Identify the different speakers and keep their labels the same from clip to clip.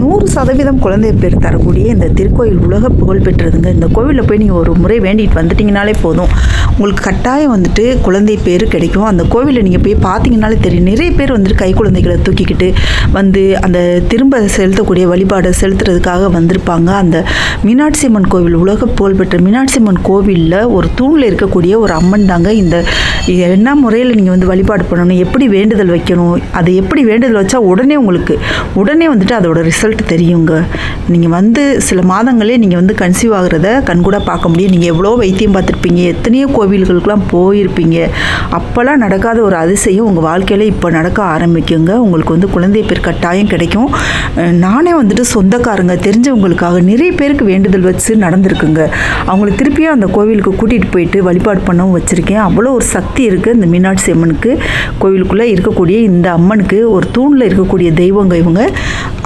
Speaker 1: 100% குழந்தை பேர் தரக்கூடிய இந்த திருக்கோயில் உலக புகழ் பெற்றதுங்க. இந்த கோவிலில் போய் நீங்கள் ஒரு முறை வேண்டிட்டு வந்துட்டிங்கனாலே போதும், உங்களுக்கு கட்டாயம் வந்துட்டு குழந்தை பேர் கிடைக்கும். அந்த கோவிலில் நீங்கள் போய் பார்த்தீங்கனாலே தெரியும், நிறைய பேர் வந்துட்டு கை குழந்தைகளை தூக்கிக்கிட்டு வந்து அந்த திரும்ப செலுத்தக்கூடிய வழிபாடை செலுத்துறதுக்காக வந்திருப்பாங்க. அந்த மீனாட்சி அம்மன் கோவில், உலக புகழ்பெற்ற மீனாட்சி அம்மன் கோவிலில் ஒரு தூணில் இருக்கக்கூடிய ஒரு அம்மன் தாங்க. இந்த என்ன முறையில் நீங்கள் வந்து வழிபாடு பண்ணணும், எப்படி வேண்டுதல் வைக்கணும், அதை எப்படி வேண்டுதல் வச்சா உடனே வந்துட்டு அதோட ரிசல்ட் தெரியுங்க. நீங்கள் வந்து சில மாதங்களே நீங்கள் வந்து கன்சீவ் ஆகிறத கண்கூட பார்க்க முடியும். நீங்கள் எவ்வளோ வைத்தியம் பார்த்துருப்பீங்க, எத்தனையோ கோவில்களுக்கெல்லாம் போயிருப்பீங்க, அப்போல்லாம் நடக்காத ஒரு அதிசயம் உங்கள் வாழ்க்கையில் இப்போ நடக்க ஆரம்பிக்குங்க. உங்களுக்கு வந்து குழந்தை பேர் கட்டாயம் கிடைக்கும். நானே வந்துட்டு சொந்தக்காரங்க தெரிஞ்சவங்களுக்காக நிறைய பேருக்கு வேண்டுதல் வச்சு நடந்திருக்குங்க. அவங்களுக்கு திருப்பியும் அந்த கோவிலுக்கு கூட்டிகிட்டு போயிட்டு வழிபாடு பண்ணவும் வச்சுருக்கேன். அவ்வளோ ஒரு சக்தி இருக்குது இந்த மீனாட்சி அம்மனுக்கு. கோவிலுக்குள்ளே இருக்கக்கூடிய இந்த அம்மனுக்கு ஒரு தூணில் இருக்கக்கூடிய தெய்வங்க இவங்க.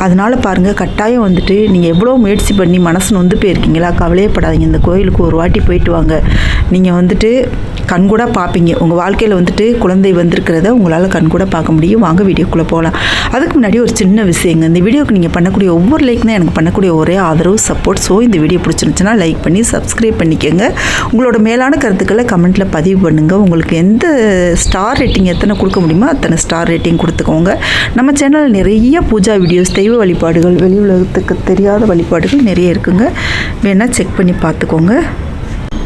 Speaker 1: அதனால் பாருங்கள், கட்டாயம் வந்துட்டு நீங்கள் எவ்வளோ முயற்சி பண்ணி மனசு நொந்து போயிருக்கீங்களா, கவலையப்படாதீங்க. இந்த கோயிலுக்கு ஒரு வாட்டி போயிட்டு வாங்க. நீங்கள் வந்துட்டு கண்கூட பார்ப்பீங்க. உங்கள் வாழ்க்கையில் வந்துட்டு குழந்தை வந்திருக்கிறத உங்களால் கண்கூட பார்க்க முடியும். வாங்க வீடியோக்குள்ளே போகலாம். அதுக்கு முன்னாடி ஒரு சின்ன விஷயங்க, இந்த வீடியோக்கு நீங்கள் பண்ணக்கூடிய ஒவ்வொரு லைக் தான் எனக்கு பண்ணக்கூடிய ஒரே ஆதரவு, சப்போர்ட். ஸோ இந்த வீடியோ பிடிச்சிருந்துச்சுன்னா லைக் பண்ணி சப்ஸ்கிரைப் பண்ணிக்கோங்க. உங்களோட மேலான கருத்துக்களை கமெண்ட்டில் பதிவு பண்ணுங்கள். உங்களுக்கு எந்த ஸ்டார் ரேட்டிங் எத்தனை கொடுக்க முடியுமோ அத்தனை ஸ்டார் ரேட்டிங் கொடுத்துக்கோங்க. நம்ம சேனலில் நிறைய பூஜா வீடியோஸ், தெய்வ வழிபாடுகள், வெளி உலகத்துக்கு தெரியாத வழிபாடுகள் நிறைய இருக்குங்க. வேணால் செக் பண்ணி பார்த்துக்கோங்க.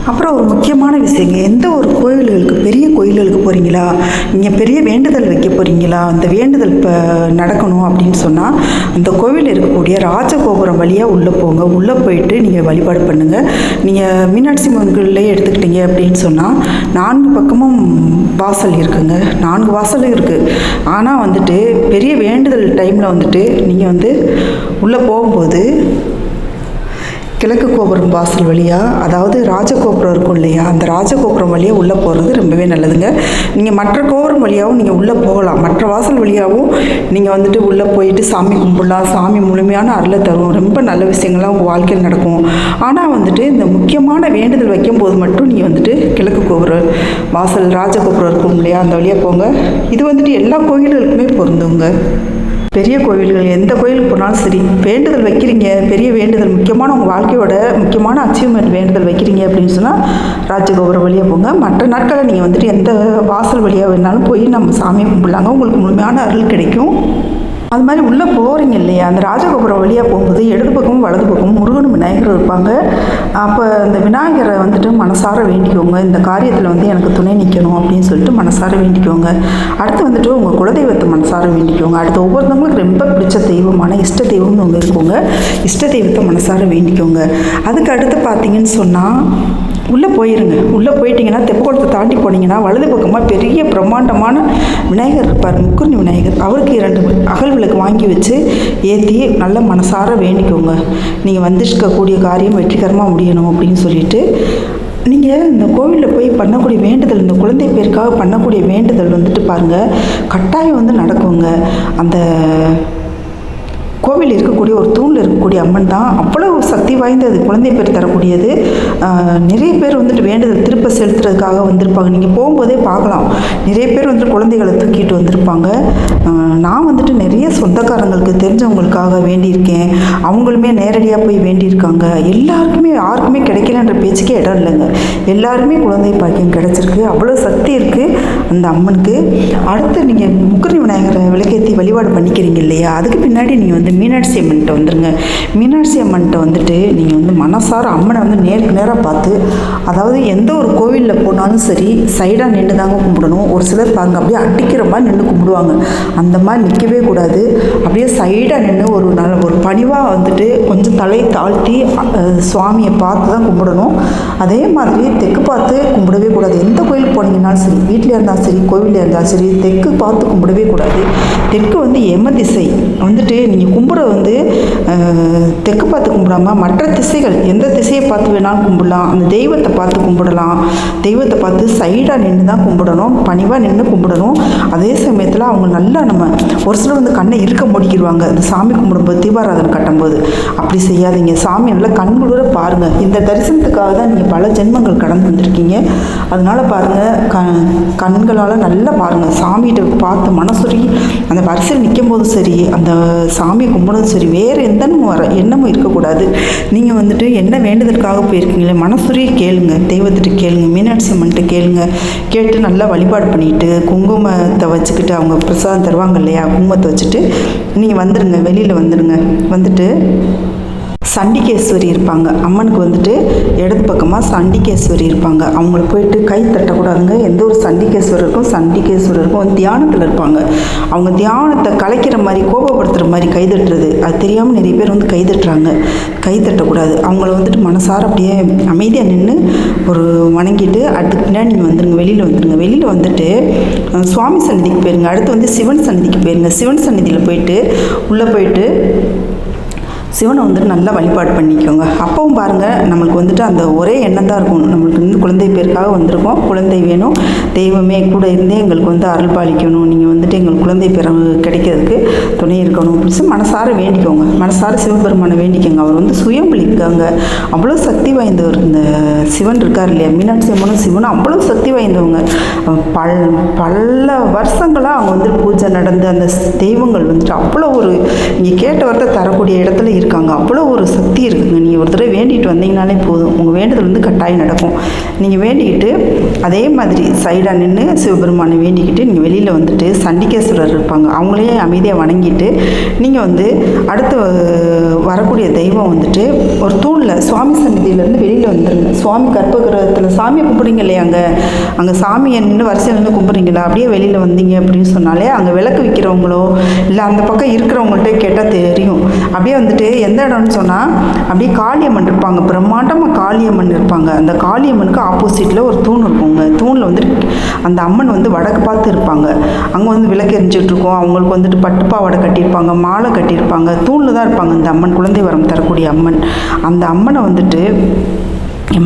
Speaker 1: அப்புறம் ஒரு முக்கியமான விஷயங்க, எந்த ஒரு கோயில்களுக்கு, பெரிய கோயில்களுக்கு போகிறீங்களா, நீங்கள் பெரிய வேண்டுதல் வைக்க போகிறீங்களா, அந்த வேண்டுதல் இப்போ நடக்கணும் அப்படின்னு சொன்னால் அந்த கோவிலில் இருக்கக்கூடிய ராஜகோபுரம் வழியாக உள்ளே போங்க. உள்ளே போயிட்டு நீங்கள் வழிபாடு பண்ணுங்கள். நீங்கள் மீனாட்சி அம்மன்களே எடுத்துக்கிட்டீங்க அப்படின்னு சொன்னால் 4 பக்கமும் வாசல் இருக்குங்க. 4 வாசலும் இருக்குது. ஆனால் வந்துட்டு பெரிய வேண்டுதல் டைமில் வந்துட்டு நீங்கள் வந்து உள்ளே போகும்போது கிழக்கு கோபுரம் வாசல் வழியாக, அதாவது ராஜகோபுரம் இருக்கும் இல்லையா, அந்த ராஜகோபுரம் வழியாக உள்ளே போகிறது ரொம்பவே நல்லதுங்க. நீங்கள் மற்ற கோபுரம் வழியாகவும் நீங்கள் உள்ளே போகலாம். மற்ற வாசல் வழியாகவும் நீங்கள் வந்துட்டு உள்ளே போயிட்டு சாமி கும்பிடலாம். சாமி முழுமையான அருளை தரும். ரொம்ப நல்ல விஷயங்கள்லாம் உங்கள் வாழ்க்கையில் நடக்கும். ஆனால் வந்துட்டு இந்த முக்கியமான வேண்டுதல் வைக்கும்போது மட்டும் நீங்கள் வந்துட்டு கிழக்கு கோபுரம் வாசல் ராஜகோபுரம் இருக்கும் இல்லையா, அந்த வழியாக போங்க. இது வந்துட்டு எல்லா கோயில்களுக்குமே பொருந்துங்க. பெரிய கோவில்கள், எந்த கோயிலுக்கு போனாலும் சரி, வேண்டுதல் வைக்கிறீங்க, பெரிய வேண்டுதல், முக்கியமான உங்கள் வாழ்க்கையோட முக்கியமான அச்சீவ்மெண்ட் வேண்டுதல் வைக்கிறீங்க அப்படின்னு சொன்னால் ராஜகோபுரம் வழியாக போங்க. மற்ற நாட்களில் நீங்கள் வந்துட்டு எந்த வாசல் வழியாக வேணாலும் போய் நம்ம சாமியை கும்பிடலாங்க. உங்களுக்கு முழுமையான அருள் கிடைக்கும். அது மாதிரி உள்ளே போகிறீங்க இல்லையா, அந்த ராஜகோபுரம் வழியாக போகும்போது இடது பக்கமும் வலது பக்கமும் முருகனும் விநாயகரும் இருப்பாங்க. அப்போ அந்த விநாயகரை வந்துட்டு மனசார வேண்டிக்கோங்க. இந்த காரியத்தில் வந்து எனக்கு துணை நிற்கணும் அப்படின்னு சொல்லிட்டு மனசார வேண்டிக்கோங்க. அடுத்து வந்துட்டு உங்கள் குலதெய்வத்தை மனசார வேண்டிக்கோங்க. அடுத்து ஒவ்வொருத்தவங்களுக்கு ரொம்ப பிடிச்ச தெய்வமான இஷ்ட தெய்வம்னு ஒன்று இருக்குங்க. இஷ்ட தெய்வத்தை மனசார வேண்டிக்கோங்க. அதுக்கு அடுத்து பார்த்தீங்கன்னு சொன்னால் உள்ளே போயிருங்க. உள்ளே போயிட்டீங்கன்னா தெப்பக்குளத்தை தாண்டி போனீங்கன்னா வலது பக்கமாக பெரிய பிரம்மாண்டமான விநாயகர் இருப்பார், முக்குர்ணி விநாயகர். அவருக்கு 2 அகல் விளக்கு வாங்கி வச்சு ஏற்றி நல்ல மனசார வேண்டிக்கோங்க. நீங்கள் வந்துருக்கக்கூடிய காரியம் வெற்றிகரமாக முடியணும் அப்படின்னு சொல்லிட்டு நீங்கள் இந்த கோவிலில் போய் பண்ணக்கூடிய வேண்டுதல், இந்த குழந்தை பேருக்காக பண்ணக்கூடிய வேண்டுதல் வந்துட்டு பாருங்கள், கட்டாயம் வந்து நடக்குங்க. அந்த கோவில் இருக்கக்கூடிய ஒரு தூணில் இருக்கக்கூடிய அம்மன் தான் அவ்வளோ சக்தி வாய்ந்தது, குழந்தை பேர் தரக்கூடியது. நிறைய பேர் வந்துட்டு வேண்டுதல் திருப்ப செலுத்துறதுக்காக வந்திருப்பாங்க. நீங்கள் போகும்போதே பார்க்கலாம், நிறைய பேர் வந்துட்டு குழந்தைகளை தூக்கிட்டு வந்திருப்பாங்க. நான் வந்துட்டு நிறைய சொந்தக்காரங்களுக்கு தெரிஞ்சவங்களுக்காக வேண்டியிருக்கேன். அவங்களுமே நேரடியாக போய் வேண்டியிருக்காங்க. எல்லாருக்குமே யாருக்குமே கிடைக்கலன்ற பேச்சுக்கே இடம் இல்லைங்க. எல்லாருமே குழந்தை பாக்கியம் கிடச்சிருக்கு. அவ்வளோ சக்தி இருக்குது அந்த அம்மனுக்கு. அடுத்து நீங்கள் முக்குர்ணி விநாயகரை விளக்கேற்றி வழிபாடு பண்ணிக்கிறீங்க இல்லையா, அதுக்கு பின்னாடி நீங்கள் வந்து மீனாட்சி அம்மன்கிட்ட வந்துடுங்க. மீனாட்சி அம்மன்கிட்ட வந்துட்டு நீங்கள் வந்து மனசார அம்மனை வந்து நேருக்கு நேராக பார்த்து, அதாவது எந்த ஒரு கோவிலில் போனாலும் சரி சைடாக நின்று தாங்க கும்பிடணும். ஒரு சிலர் பாருங்க அப்படியே அடிக்கிற மாதிரி நின்று கும்பிடுவாங்க. அந்த மாதிரி நிற்கவே கூடாது. அப்படியே சைடாக நின்று ஒரு பணிவாக வந்துட்டு கொஞ்சம் தலை தாழ்த்தி சுவாமியை பார்த்து தான் கும்பிடணும். அதே மாதிரி தெற்கு பார்த்து கும்பிடவே கூடாது. எந்த கோயிலுக்கு போனீங்கன்னாலும் சரி, வீட்டில் இருந்தாலும் சரி, கோவிலில் இருந்தாலும் சரி, தெற்கு பார்த்து கும்பிடவே கூடாது. தெற்கு வந்து எம திசை. வந்துட்டு நீங்கள் கும்பிட வந்து தெற்கு பார்த்து கும்பிடாமல் மற்ற திசைகள், எந்த திசையை பார்த்து வேணாலும் கும்பிடலாம். அந்த தெய்வத்தை பார்த்து கும்பிடலாம். தெய்வத்தை பார்த்து சைடாக நின்று தான் கும்பிடணும், பணிவாக நின்று கும்பிடணும். அதே சமயத்தில் அவங்க நல்லா ஒரு சிலர் வந்து கண்ணை இருக்க முடிக்கிடுவாங்க அந்த சாமி கும்பிடும்போது, தீபாராதனை கட்டும்போது. அப்படி செய்யாதீங்க. சாமி நல்லா கண்குளிர பாருங்கள். இந்த தரிசனத்துக்காக தான் நீங்கள் பல ஜென்மங்கள் கடந்து வந்திருக்கீங்க. அதனால் பாருங்கள், கண்களால் நல்லா பாருங்கள். சாமிகிட்ட பார்த்து மனசுரி அந்த வரிசையில் நிற்கும் போதும் சரி, அந்த சாமி கும்பிடுறதும் சரி, வேறு எந்த எண்ணமும் இருக்கக்கூடாது. நீங்கள் வந்துட்டு என்ன வேண்டுதலுக்காக போயிருக்கீங்களே மனசுரிய கேளுங்க, தெய்வத்திட்ட கேளுங்க, மீனாட்சி அம்மன்கிட்ட கேளுங்க. கேட்டு நல்லா வழிபாடு பண்ணிவிட்டு குங்குமத்தை வச்சுக்கிட்டு அவங்க பிரசாதம் தருவாங்க இல்லையா, குங்குமத்தை வச்சுட்டு நீங்கள் வந்துடுங்க, வெளியில் வந்துடுங்க. வந்துட்டு சண்டிகேஸ்வரி இருப்பாங்க, அம்மனுக்கு வந்துட்டு இடது பக்கமாக சண்டிகேஸ்வரி இருப்பாங்க. அவங்கள போயிட்டு கை தட்டக்கூடாதுங்க. எந்த ஒரு சண்டிகேஸ்வரருக்கும் தியானத்தில் இருப்பாங்க. அவங்க தியானத்தை கலைக்கிற மாதிரி, கோபப்படுத்துகிற மாதிரி கை தட்டுறது, அது தெரியாமல் நிறைய பேர் வந்து கை தட்டுறாங்க. கை தட்டக்கூடாது. அவங்கள வந்துட்டு மனசார அப்படியே அமைதியாக நின்று ஒரு வணங்கிட்டு அதுக்கு பின்னாடி நீங்கள் வந்துடுங்க, வெளியில் வந்துடுங்க. வெளியில் வந்துட்டு சுவாமி சந்நிதிக்கு போயிருங்க. அடுத்து வந்து சிவன் சந்நிதிக்கு போயிருங்க. சிவன் சந்நிதியில் போயிட்டு உள்ளே போயிட்டு சிவனை வந்துட்டு நல்லா வழிபாடு பண்ணிக்கோங்க. அப்பவும் பாருங்கள், நம்மளுக்கு வந்துட்டு அந்த ஒரே எண்ணம் தான் இருக்கும். நம்மளுக்கு வந்து குழந்தை பேருக்காக வந்திருக்கோம், குழந்தை வேணும், தெய்வமே கூட இருந்தே எங்களுக்கு வந்து அருள் பாலிக்கணும், நீங்கள் வந்துட்டு எங்களுக்கு குழந்தை பேர் கிடைக்கிறதுக்கு துணை இருக்கணும் அப்படின்னு மனசார வேண்டிக்கோங்க. மனசார சிவபெருமானை வேண்டிக்கோங்க. அவர் வந்து சுயம்பளிக்காங்க, அவ்வளோ சக்தி வாய்ந்தவர். இந்த சிவன் இருக்கார் இல்லையா, மீனாட்சி அம்மனும் சிவனும் அவ்வளோ சக்தி வாய்ந்தவங்க. பல வருஷங்களாக அவங்க வந்து பூஜை நடந்து அந்த தெய்வங்கள் வந்துட்டு அவ்வளோ ஒரு நீங்கள் கேட்ட வார்த்தை தரக்கூடிய இடத்துல இருக்காங்க. அவ்வளோ ஒரு சக்தி இருக்குங்க. நீங்கள் ஒரு தடவை வேண்டிட்டு வந்தீங்கனாலே போதும், உங்கள் வேண்டுதல் வந்து கட்டாயம் நடக்கும். நீங்கள் வேண்டிக்கிட்டு அதே மாதிரி சைடாக நின்று சிவபெருமானை வேண்டிக்கிட்டு நீங்கள் வெளியில் வந்துட்டு சண்டிகேஸ்வரர் இருப்பாங்க, அவங்களே அமைதியாக வணங்கிட்டு நீங்கள் வந்து அடுத்து வரக்கூடிய தெய்வம் வந்துட்டு ஒரு தூணில் சுவாமி சந்நிதியிலேருந்து வெளியில் வந்துடுங்க. சுவாமி கர்ப்பகிரகத்தில் சாமியை கும்பிடுங்க இல்லையா, அங்கே சாமியை நின்று வரிசையில் நின்று கும்பிட்றீங்களா, அப்படியே வெளியில் வந்தீங்க அப்படின்னு சொன்னாலே அங்கே விளக்கு விற்கிறவங்களோ இல்லை அந்த பக்கம் இருக்கிறவங்கள்ட்ட கேட்டால் தெரியும். அப்படியே வந்துட்டு எந்த இடம்னு சொன்னால் அப்படியே காளியம்மன் இருப்பாங்க, பிரம்மாண்டமாக காளியம்மன் இருப்பாங்க. அந்த காளியம்மனுக்கு ஆப்போசிட்டில் ஒரு தூண் இருக்குங்க. தூணில் வந்துட்டு அந்த அம்மன் வந்து வடக்கு பார்த்து இருப்பாங்க. அங்கே வந்து விளக்கு எரிஞ்சிட்டு இருக்கும். அவங்களுக்கு வந்துட்டு பட்டுப்பாவாடை கட்டியிருப்பாங்க, மாலை கட்டியிருப்பாங்க, தூணில் தான் இருப்பாங்க அந்த அம்மன், குழந்தை வரம் தரக்கூடிய அம்மன். அந்த அம்மனை வந்துட்டு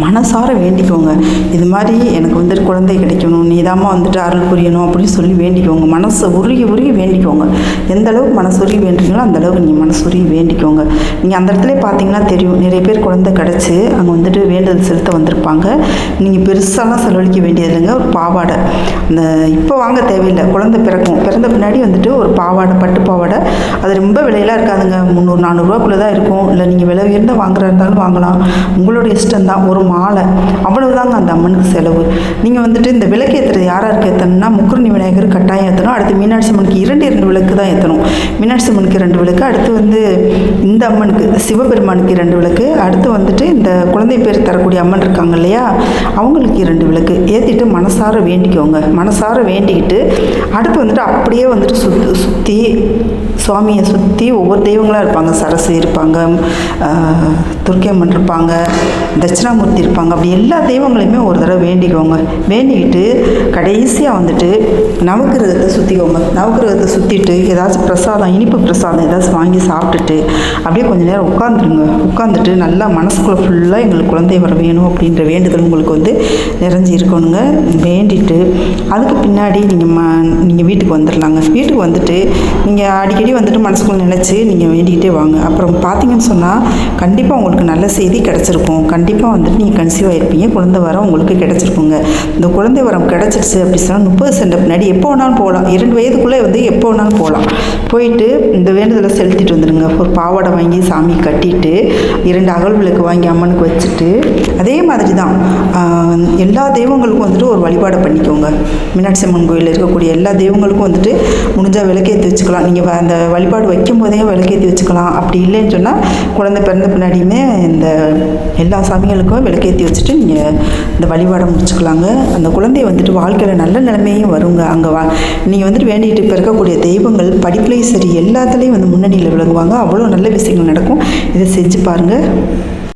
Speaker 1: மனசார வேண்டிக்கோங்க. இது மாதிரி எனக்கு வந்துட்டு குழந்தை கிடைக்கணும், நீதாம்மா வந்துட்டு அருள் புரியணும் அப்படின்னு சொல்லி வேண்டிக்கோங்க. மனசை உருகி வேண்டிக்கோங்க. எந்த அளவுக்கு மனசு உருகி வேண்டுறீங்களோ அந்த அளவுக்கு நீங்கள் மனசு உருகி வேண்டிக்கோங்க. நீங்கள் அந்த இடத்துல பார்த்தீங்கன்னா தெரியும், நிறைய பேர் குழந்தை கிடச்சி அங்கே வந்துட்டு வேண்டுதல் செலுத்த வந்திருப்பாங்க. நீங்கள் பெருசாலாம் செலவழிக்க வேண்டியது இல்லைங்க. ஒரு பாவாடை, அந்த இப்போ வாங்க தேவையில்லை, குழந்தை பிறந்த பின்னாடி வந்துட்டு ஒரு பாவாடை, பட்டு பாவாடை, அது ரொம்ப விலையெல்லாம் இருக்காதுங்க, 300-400 தான் இருக்கும். இல்லை நீங்கள் விலை உயர்ந்த வாங்குறா இருந்தாலும் வாங்கலாம், உங்களோட இஷ்டம் தான். ஒரு மாலை, அவ்வளவுதாங்க அந்த அம்மனுக்கு செலவு. நீங்கள் வந்துட்டு இந்த விளக்கு ஏற்றுறது யாராருக்கு ஏற்றணும்னா முக்குருணி விநாயகர் கட்டாயம் ஏற்றணும். அடுத்து மீனாட்சி அம்மனுக்கு 2 விளக்கு தான் ஏற்றணும். மீனாட்சி அம்மனுக்கு 2 விளக்கு, அடுத்து வந்து இந்த அம்மனுக்கு சிவபெருமானுக்கு 2 விளக்கு, அடுத்து வந்துட்டு இந்த குழந்தை பேர் தரக்கூடிய அம்மன் இருக்காங்க இல்லையா, அவங்களுக்கு 2 விளக்கு ஏற்றிட்டு மனசார வேண்டிக்கோங்க. மனசார வேண்டிக்கிட்டு அடுத்து வந்துட்டு அப்படியே வந்துட்டு சுற்றி சுவாமியை சுற்றி ஒவ்வொரு தெய்வங்களாக இருப்பாங்க. சரசு இருப்பாங்க, துர்க்கை அம்மன் இருப்பாங்க, தட்சிணாமூர்த்தி இருப்பாங்க. அப்படி எல்லா தெய்வங்களையுமே ஒரு தடவை வேண்டிக்கோங்க. வேண்டிக்கிட்டு கடைசியாக வந்துட்டு நவக்கிரகத்தை சுற்றிக்கோங்க. நவக்கிரகத்தை சுற்றிட்டு ஏதாச்சும் பிரசாதம், இனிப்பு பிரசாதம் ஏதாச்சும் வாங்கி சாப்பிட்டுட்டு அப்படியே கொஞ்சம் நேரம் உட்காந்துருங்க. உட்காந்துட்டு நல்லா மனசுக்குள்ளே ஃபுல்லாக எங்களுக்கு குழந்தை வர வேணும் அப்படின்ற வேண்டுதல் உங்களுக்கு வந்து நிறைஞ்சி இருக்கணுங்க. வேண்டிட்டு அதுக்கு பின்னாடி நீங்கள் வீட்டுக்கு வந்துடலாங்க. வீட்டுக்கு வந்துட்டு நீங்கள் அடிக்கடி வந்துட்டு மனசுக்குள்ள நினச்சி நீங்கள் வேண்டிக்கிட்டே வாங்க. அப்புறம் பார்த்தீங்கன்னு சொன்னால் கண்டிப்பாக உங்களுக்கு நல்ல செய்தி கிடச்சிருக்கும். கண்டிப்பாக வந்துட்டு நீங்கள் கன்சீவ் ஆகிருப்பீங்க, குழந்தை வரம் உங்களுக்கு கிடச்சிருக்குங்க. இந்த குழந்தை வரம் கிடச்சிருச்சு அப்படி சொன்னால் 30 சென்ட் பின்னாடி எப்போ வேணாலும் போகலாம். 2 வயதுக்குள்ளே வந்து எப்போ வேணாலும் போகலாம். போயிட்டு இந்த வேண்டுதலை செலுத்திட்டு வந்துடுங்க. ஒரு பாவாடை வாங்கி சாமி கட்டிட்டு 2 அகல் விளக்கு வாங்கி அம்மனுக்கு வச்சுட்டு அதே மாதிரி தான் எல்லா தெய்வங்களுக்கும் வந்துட்டு ஒரு வழிபாடை பண்ணிக்கோங்க. மீனாட்சி அம்மன் கோயிலில் இருக்கக்கூடிய எல்லா தெய்வங்களுக்கும் வந்துட்டு முடிஞ்சால் விளக்கேற்றி வச்சுக்கலாம். நீங்கள் அந்த வழிபாடு வைக்கும் போதே விளக்கேற்றி வச்சுக்கலாம். அப்படி இல்லைன்னு சொன்னால் குழந்தை பிறந்த பின்னாடியுமே இந்த எல்லா சாமிகளுக்கும் விளக்கேற்றி வச்சுட்டு நீங்கள் இந்த வழிபாடை முடிச்சுக்கலாங்க. அந்த குழந்தைய வந்துட்டு வாழ்க்கையில் நல்ல நிலைமையும் வருங்க. அங்கே நீங்கள் வந்துட்டு வேண்டிட்டு இப்போ இருக்கக்கூடிய தெய்வங்கள் படிப்புலையும் சரி எல்லாத்துலேயும் வந்து முன்னணியில் விளங்குவாங்க. அவ்வளோ நல்ல விஷயங்கள் நடக்கும். இதை செஞ்சு பாருங்கள்.